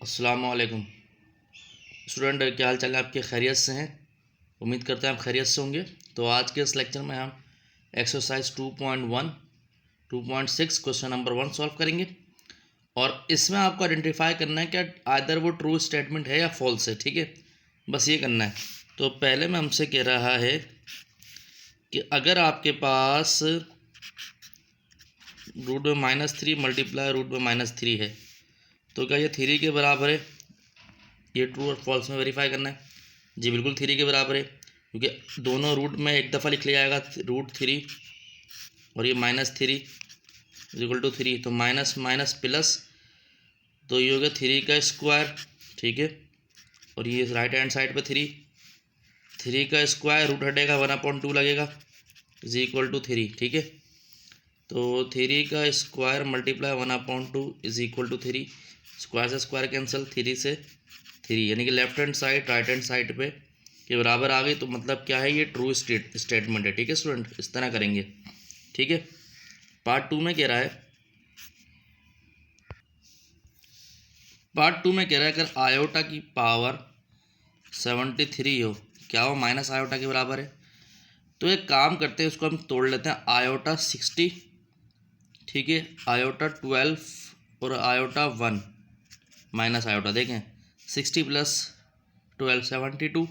अस्सलाम वालेकुम स्टूडेंट, क्या हाल चाल है आपके? खैरियत से हैं? उम्मीद करते हैं आप खैरियत से होंगे। तो आज के इस लेक्चर में हम एक्सरसाइज 2.1 2.6 क्वेश्चन नंबर 1 सॉल्व करेंगे और इसमें आपको आइडेंटिफाई करना है कि आइदर वो ट्रू स्टेटमेंट है या फॉल्स है। ठीक है, बस ये करना है। तो पहले में हमसे कह रहा है कि अगर आपके पास रूट में -3 मल्टीप्लाई रूट में -3 है तो क्या ये 3 के बराबर है? ये ट्रू और फॉल्स में वेरीफाई करना है। जी बिल्कुल 3 के बराबर है, क्योंकि दोनों रूट में एक दफ़ा लिख लिया जाएगा √3 और ये -3 = 3, तो माइनस माइनस प्लस, तो ये हो गया 3 का स्क्वायर। ठीक है, और ये राइट हैंड साइड पे 3 का स्क्वायर, रूट हटेगा 1/2 लगेगा = 3। ठीक है, तो 3 का स्क्वायर मल्टीप्लाई 1/2 = 3। स्क्वायर से स्क्वायर कैंसिल, 3 से 3, यानी कि left hand side right hand side पे के बराबर आ गई। तो मतलब क्या है, ये ट्रू स्टेटमेंट है। ठीक है स्टूडेंट, इस तरह करेंगे। ठीक है, पार्ट 2 में कह रहा है अगर आयोटा की पावर 73 हो, क्या वो माइनस आयोटा के बराबर है? तो एक काम करते हैं, उसको हम तोड़ लेते हैं। आयोटा 60, ठीक है, आयोटा 12 और आयोटा 1 माइनस आयोटा। देखें 60 + 12 72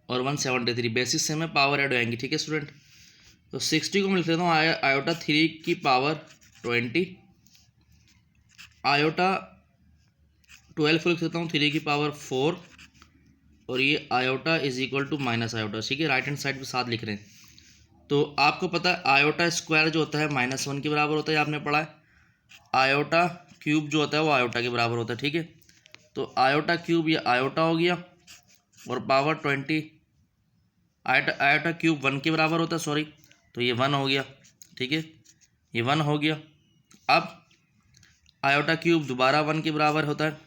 और 1 73, बेसिस से में पावर ऐड हो जाएंगी। ठीक है स्टूडेंट, तो 60 को मैं लिख लेता हूँ आयोटा 3 की पावर 20, आयोटा 12 को लिख लेता हूँ 3 की पावर 4, और ये आयोटा = माइनस आयोटा। ठीक है, राइट हैंड साइड पे साथ लिख रहे हैं। तो आपको पता है आयोटा स्क्वायर जो होता है -1 के बराबर होता है, आपने पढ़ा है। आयोटा क्यूब जो होता है वो आयोटा के बराबर होता है। ठीक है, तो आयोटा क्यूब ये आयोटा हो गया, और पावर 20 आयोटा क्यूब 1 के बराबर होता है, सॉरी, तो ये 1 हो गया। ठीक है, ये 1 हो गया। अब आयोटा क्यूब दोबारा 1 के बराबर होता है।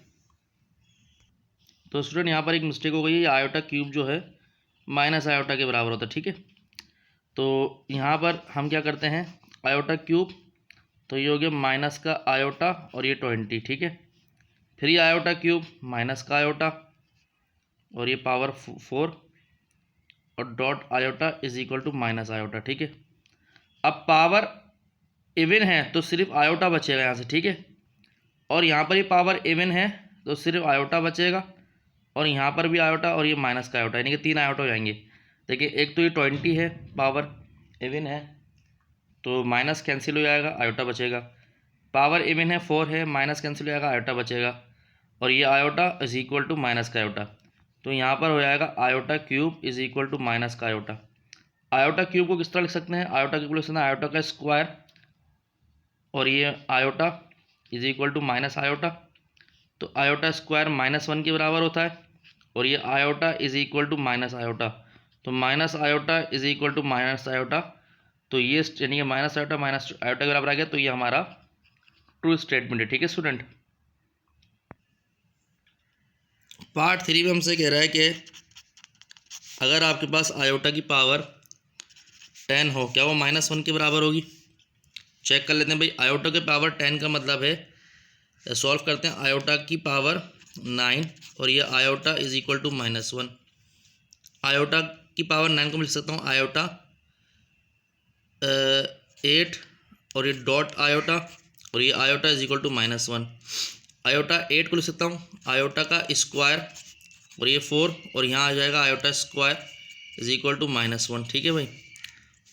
तो स्टूडेंट यहाँ पर एक मिस्टेक हो गई है, आयोटा क्यूब जो है माइनस आयोटा के बराबर होता है। ठीक है, तो यहाँ पर हम क्या करते हैं, आयोटा क्यूब, तो ये हो गया माइनस का आयोटा और ये 20। ठीक है, फिर ये आयोटा क्यूब माइनस का आयोटा और ये पावर 4 और डॉट आयोटा = माइनस आयोटा। ठीक है, अब पावर इवन है तो सिर्फ आयोटा बचेगा यहाँ से। ठीक है, और यहाँ पर ये पावर इवन है तो सिर्फ आयोटा बचेगा, और यहाँ पर भी आयोटा और ये माइनस का आयोटा, यानी कि 3 आयोटा हो जाएंगे। देखिए एक तो ये 20 है, पावर इवन है, तो माइनस कैंसिल हो जाएगा, आयोटा बचेगा। पावर इवन है 4 है, माइनस कैंसिल हो जाएगा, आयोटा बचेगा, और ये आयोटा = माइनस का आयोटा। तो यहाँ पर हो जाएगा आयोटा क्यूब = माइनस का आयोटा। आयोटा क्यूब को किस तरह लिख सकते हैं, आयोटा क्यूब को लिख सकते हैं आयोटा का स्क्वायर, और ये आयोटा = माइनस आयोटा। तो आयोटा स्क्वायर -1 के बराबर होता है, और ये आयोटा = माइनस आयोटा। तो माइनस आयोटा = माइनस आयोटा, तो ये यानी कि माइनस आयोटा के बराबर आ गया। तो ये हमारा ट्रू स्टेटमेंट है। ठीक है स्टूडेंट, पार्ट 3 में हमसे कह रहा है कि अगर आपके पास आयोटा की पावर 10 हो, क्या वो -1 के बराबर होगी? चेक कर लेते हैं भाई। आयोटा की पावर 10 का मतलब है, सॉल्व करते हैं, आयोटा की पावर 9 और ये आयोटा = -1। आयोटा की पावर 9 को मिल सकता हूँ आयोटा 8 और ये डॉट आयोटा, और ये आयोटा = -1। आयोटा 8 को लिख सकता हूँ आयोटा का स्क्वायर, और ये 4, और यहाँ आ जाएगा आयोटा स्क्वायर = -1। ठीक है भाई,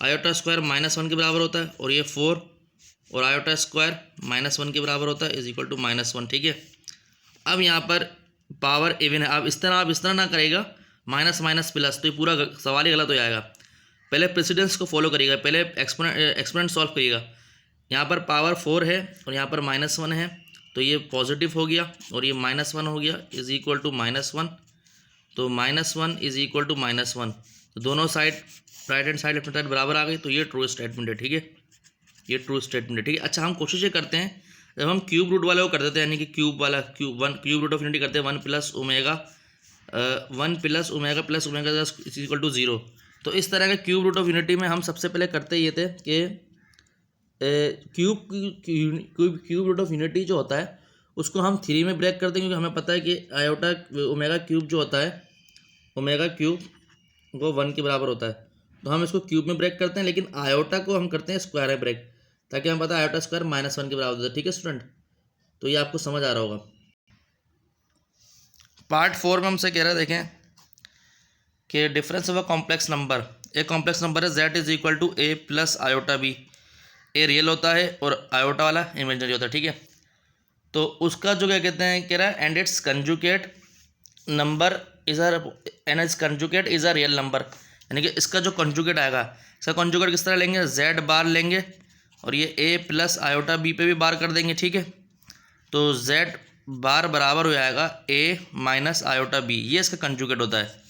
आयोटा स्क्वायर -1 के बराबर होता है, और ये 4 और आयोटा स्क्वायर -1 के बराबर होता है = -1। ठीक है, अब यहाँ पर पावर इवन है। अब इस तरह ना करेगा माइनस माइनस प्लस, तो ये पूरा सवाल ही गलत हो जाएगा। पहले प्रेसिडेंस को फॉलो करिएगा, पहले एक्सपोनेंट सॉल्व करिएगा। यहाँ पर पावर 4 है और यहाँ पर -1 है, तो ये पॉजिटिव हो गया और ये -1 हो गया = -1। तो -1 = -1, तो दोनों side right hand side left hand side बराबर आ गई। तो ये ट्रू स्टेटमेंट है। ठीक है, ये ट्रू स्टेटमेंट है। ठीक है, अच्छा हम कोशिश ये करते हैं, जब हम क्यूब रूट वाले को कर देते हैं, यानी कि क्यूब वाला क्यूब रूट ऑफ इन्फिनिटी करते हैं 1 + ओमेगा + ओमेगा = 0। तो इस तरह के क्यूब रूट ऑफ यूनिटी में हम सबसे पहले करते ये थे कि क्यूब रूट ऑफ यूनिटी जो होता है उसको हम 3 में ब्रेक करते हैं, क्योंकि हमें पता है कि आयोटा ओमेगा क्यूब जो होता है, ओमेगा क्यूब वो 1 के बराबर होता है, तो हम इसको क्यूब में ब्रेक करते हैं, लेकिन आयोटा को हम करते हैं स्क्वायर में ब्रेक, ताकि हमें पता है आयोटा स्क्वायर -1 के बराबर होता है। ठीक है स्टूडेंट, तो ये आपको समझ आ रहा होगा। पार्ट 4 में हमसे कह रहा है, देखें कि difference of a complex number. एक कॉम्प्लेक्स नंबर है z is equal to a plus iota b। A real होता है और आयोटा वाला इमेजिनरी होता है। ठीक है, तो उसका जो क्या कहते हैं, कह रहा है and it's conjugate number is and it's conjugate is a real number, यानी कि इसका जो कंजुगेट आएगा, इसका कंजुगेट किस तरह लेंगे, z बार लेंगे और ये a प्लस आयोटा b पे भी बार कर देंगे। ठीक है, तो z बार बराबर हो जाएगा a माइनस आयोटा b, ये इसका कंजुगेट होता है,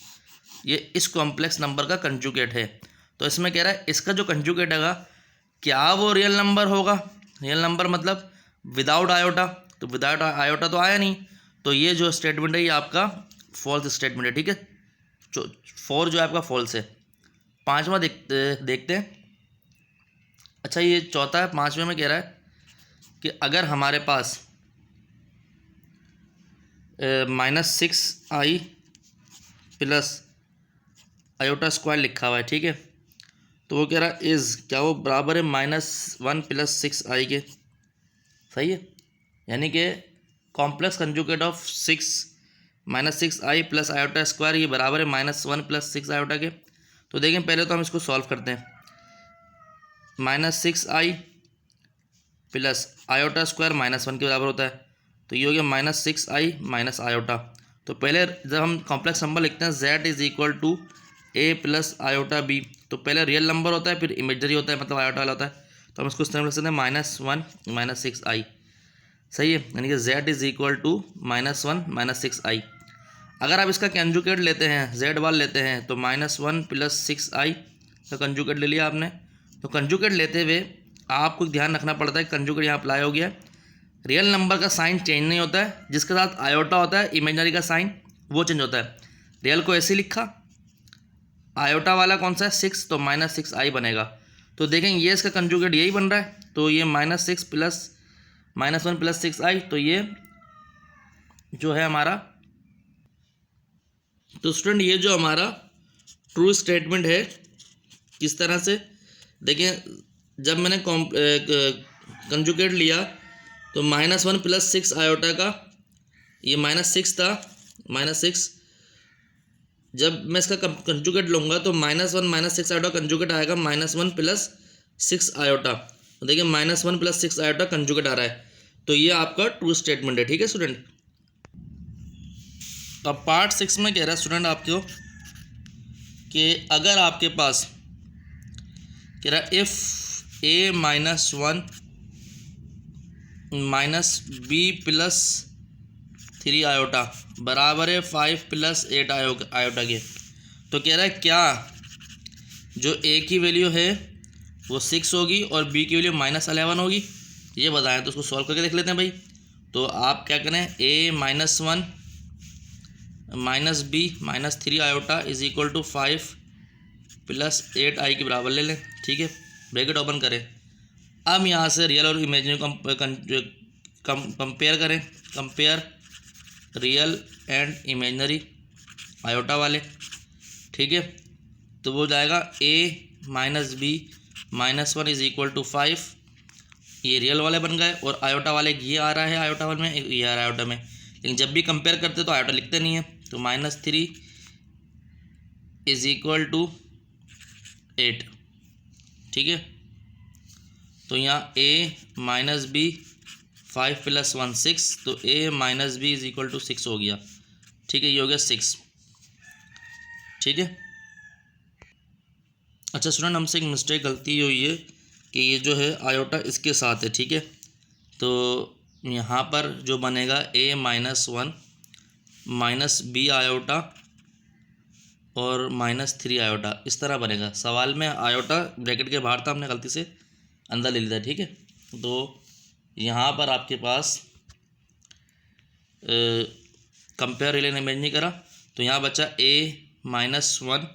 ये इस कॉम्प्लेक्स नंबर का कंजुगेट है। तो इसमें कह रहा है इसका जो कंजुगेट है क्या वो रियल नंबर होगा, रियल नंबर मतलब विदाउट आयोटा, तो विदाउट आयोटा तो आया नहीं, तो ये जो स्टेटमेंट है ये आपका फॉल्स स्टेटमेंट है। ठीक है, जो 4 जो है आपका फॉल्स है। 5वां देखते हैं। अच्छा, ये चौथा है। 5वें में कह रहा है कि अगर हमारे पास -6i प्लस आयोटा स्क्वायर लिखा हुआ है, ठीक है, तो वो कह रहा है इज़, क्या वो बराबर है -1 प्लस 6i के। सही है, यानी कि complex conjugate of 6 plus iota square ये बराबर है -1 प्लस 6 आयोटा के। तो देखें, पहले तो हम इसको सॉल्व करते हैं। -6i प्लस आयोटा स्क्वायर -1 के बराबर होता है, तो ये हो गया -6i माइनस आयोटा। तो पहले जब हम कॉम्प्लेक्स नंबर लिखते हैं z is equal to a plus iota b, तो पहले रियल नंबर होता है फिर इमेजरी होता है, मतलब आयोटा वाला होता है, तो हम इसको इस तरह लिख सकते हैं -1 माइनस 6i। सही है, यानी कि z is equal to -1 minus 6i। अगर आप इसका कंजुगेट लेते हैं, z बार लेते हैं, तो -1 प्लस 6i का कंजुगेट ले लिया आपने। तो कंजुगेट लेते हुए आपको ध्यान रखना पड़ता है, कंजुगेट यहाँ अप्लाई हो गया, रियल नंबर का साइन चेंज नहीं होता है, जिसके साथ आयोटा होता है इमेजनरी का साइन वो चेंज होता है। रियल को ऐसे लिखा, आयोटा वाला कौन सा है 6, तो -6i बनेगा। तो देखें ये इसका कंजुगेट यही बन रहा है, तो ये -6 प्लस -1 प्लस 6i, तो ये जो है हमारा, तो स्टूडेंट ये जो हमारा ट्रू स्टेटमेंट है, किस तरह से देखें, जब मैंने कंजुगेट लिया तो -1 प्लस 6 आयोटा का ये -6 था, -6, जब मैं इसका कंजुगेट लूँगा तो -1 माइनस 6 आयोटा कंजुगेट आएगा -1 प्लस 6 आयोटा। तो देखिए -1 प्लस 6 आयोटा कंजुगेट आ रहा है, तो ये आपका ट्रू स्टेटमेंट है। ठीक है स्टूडेंट, अब पार्ट 6 में कह रहा है स्टूडेंट आपको कि अगर आपके पास कह रहा है if a minus 1 minus b plus 3 iota बराबर है 5 प्लस 8 आयोटा के, तो कह रहा है क्या जो a की वैल्यू है वो 6 होगी और b की वैल्यू -11 होगी, ये बताएं। तो उसको सॉल्व करके देख लेते हैं भाई। तो आप क्या करें, a minus 1 minus b minus 3 iota is equal to 5 plus 8i के बराबर ले लें। ठीक है, ब्रैकेट ओपन करें। अब यहाँ से रियल और इमेजिनरी कंपेयर करें, compare real and imaginary iota वाले। ठीक है, तो वो जाएगा a minus b minus 1 is equal to 5, ये रियल वाले बन गए, और आयोटा वाले ये आ रहा है आयोटा वाले में, ये आ रहा है आयोटा में, लेकिन जब भी कंपेयर करते तो आयोटा लिखते नहीं है। तो -3 इज इक्वल टू 8। ठीक है, तो यहाँ a माइनस b 5 प्लस 1 6, तो a minus b is equal to 6 हो गया। ठीक है, ये हो गया 6। ठीक है, अच्छा स्टूडेंट, हमसे एक मिस्टेक गलती हुई है कि ये जो है आयोटा इसके साथ है। ठीक है, तो यहाँ पर जो बनेगा a minus 1 minus b iota और -3 आयोटा, इस तरह बनेगा। सवाल में आयोटा ब्रैकेट के बाहर था, हमने गलती से अंदर ले लिया। ठीक है, तो यहाँ पर आपके पास कंपेयर रियल एंड इमेजिनरी करा, तो यहाँ बचा a minus 1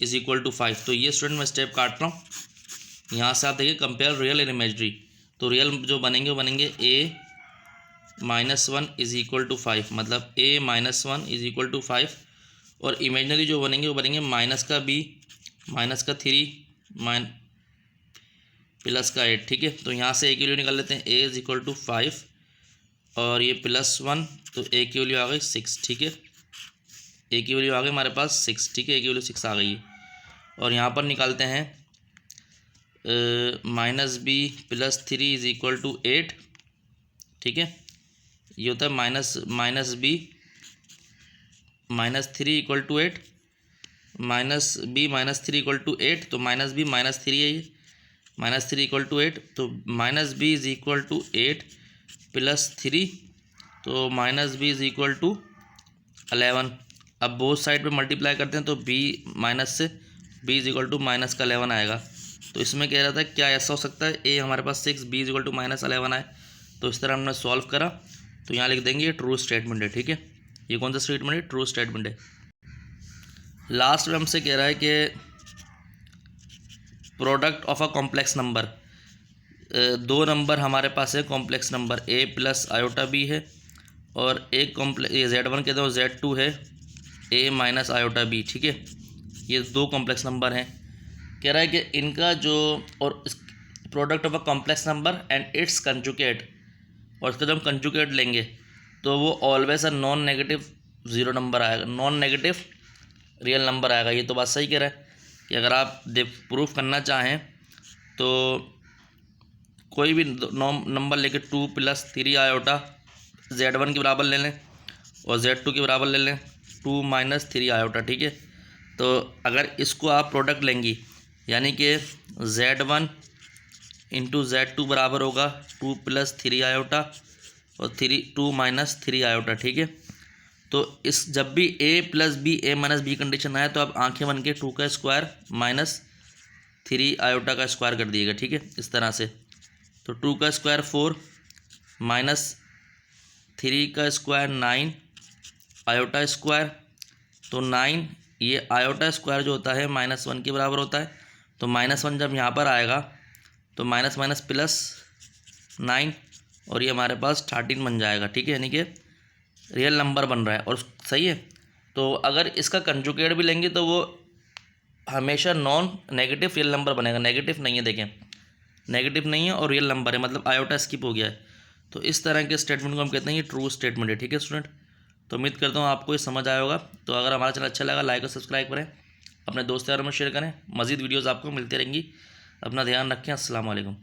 is equal to 5। तो ये स्टूडेंट मैं स्टेप काट रहा हूँ। यहाँ से आप देखिए कंपेयर रियल एंड इमेजिनरी, तो रियल जो बनेंगे वो बनेंगे a -1 इज इक्वल टू 5, मतलब a -1 इज इक्वल टू 5, और इमेजनरी जो बनेंगे वो बनेंगे माइनस का b माइनस का 3 प्लस का 8, ठीक है। तो यहाँ से a की वैल्यू निकाल लेते हैं, a इज इक्वल टू 5 और ये +1, तो a की वैल्यू आ गई 6, ठीक है। a की वैल्यू आ गई हमारे पास 6, ठीक है, a की वैल्यू 6 आ गई है। और यहाँ पर निकालते हैं -b + 3 इज इक्वल टू 8, ठीक है। ये होता है -b -3 equal to 8, -b -3 equal to 8, तो -b -3 है, ये -3 इक्वल टू 8, तो -b इज इक्वल टू 8 + 3, तो -b इज इक्वल टू 11। अब बोथ साइड पे मल्टीप्लाई करते हैं तो b माइनस से b इज इक्वल टू -11 आएगा। तो इसमें कह रहा था क्या ऐसा हो सकता है, a हमारे पास 6, b इज इक्वल टू -11 आए, तो इस तरह हमने सॉल्व करा, तो यहाँ लिख देंगे ये ट्रू स्टेटमेंट है, ठीक है। ये कौन सा स्टेटमेंट है, ट्रू स्टेटमेंट है। लास्ट में हमसे कह रहा है कि product of a complex number, दो नंबर हमारे पास है कॉम्प्लेक्स नंबर, a + i है, और एक ये z1 कहते हैं, z2 है a - i, ठीक है। ये दो कॉम्प्लेक्स नंबर हैं। कह रहा है कि इनका जो और product of a complex number and it's conjugate, और इसका जब हम कंजुगेट लेंगे तो वो always a non negative zero number आएगा, नॉन नेगेटिव रियल नंबर आएगा। ये तो बात सही कह रहा है कि अगर आप प्रूफ करना चाहें तो कोई भी नंबर लेके 2 + 3 i z1 के बराबर ले लें और z2 के बराबर ले लें 2 - 3 i, ठीक है। तो अगर इसको आप प्रोडक्ट लेंगी यानी कि z1 × z2 बराबर होगा 2 + 3 i और 2 - 3 i, ठीक है। तो इस जब भी a + b a - b condition आए तो आप आंखें बन के 2 का स्क्वायर - 3 i का स्क्वायर कर दिएगा, ठीक है, इस तरह से। तो 2 का स्क्वायर 4 -3 का स्क्वायर 9 i स्क्वायर, तो 9 ये i स्क्वायर जो होता है -1 के बराबर होता है, तो -1 जब यहाँ पर आएगा तो माइनस +9 और ये हमारे पास 13 बन जाएगा, ठीक है, यानी कि रियल नंबर बन रहा है और सही है। तो अगर इसका कंजुगेट भी लेंगे तो वो हमेशा नॉन नेगेटिव रियल नंबर बनेगा, नेगेटिव नहीं है, देखें नेगेटिव नहीं है और रियल नंबर है, मतलब आयोटा स्किप हो गया है। तो इस तरह के स्टेटमेंट को हम कहते हैं ये ट्रू स्टेटमेंट है, ठीक है स्टूडेंट। तो उम्मीद करता हूँ आपको ये समझ आया होगा। तो अगर हमारा चैनल अच्छा लगा लाइक और सब्सक्राइब करें, अपने दोस्त यारों में शेयर करें, मज़ीद वीडियोज़ आपको मिलती रहेंगी। अपना ध्यान रखें, अस्सलाम वालेकुम।